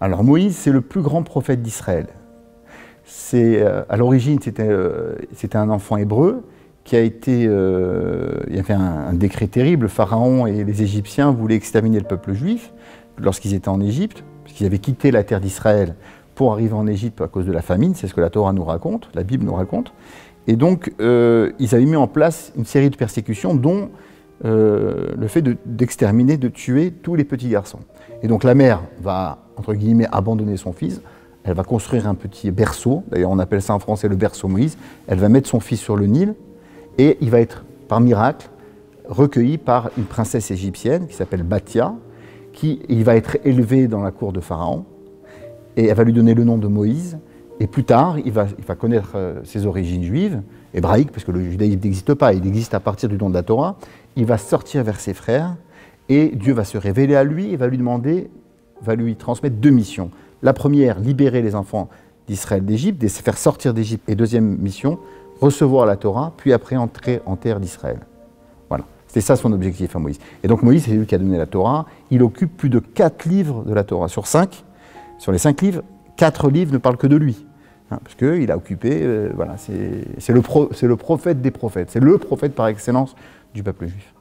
Alors Moïse, c'est le plus grand prophète d'Israël. À l'origine, c'était un enfant hébreu qui a été... il y avait un décret terrible. Le Pharaon et les Égyptiens voulaient exterminer le peuple juif lorsqu'ils étaient en Égypte, parce qu'ils avaient quitté la terre d'Israël pour arriver en Égypte à cause de la famine. C'est ce que la Torah nous raconte, la Bible nous raconte. Et donc, ils avaient mis en place une série de persécutions, dont le fait d'exterminer, de tuer tous les petits garçons. Et donc la mère va, entre guillemets, abandonner son fils. Elle va construire un petit berceau, d'ailleurs on appelle ça en français le berceau Moïse. Elle va mettre son fils sur le Nil et il va être, par miracle, recueilli par une princesse égyptienne qui s'appelle Bathia. Il va être élevé dans la cour de Pharaon et elle va lui donner le nom de Moïse. Et plus tard, il va connaître ses origines juives, hébraïques, parce que le judaïsme n'existe pas, il existe à partir du don de la Torah. Il va sortir vers ses frères et Dieu va se révéler à lui et va lui transmettre 2 missions. La première, libérer les enfants d'Israël d'Égypte, les faire sortir d'Égypte. Et deuxième mission, recevoir la Torah, puis après entrer en terre d'Israël. Voilà, c'était ça son objectif à Moïse. Et donc Moïse, c'est lui qui a donné la Torah. Il occupe plus de 4 livres de la Torah. Sur les 5 livres, 4 livres ne parlent que de lui. Hein, parce qu'il a occupé, voilà, c'est le prophète des prophètes. C'est le prophète par excellence du peuple juif.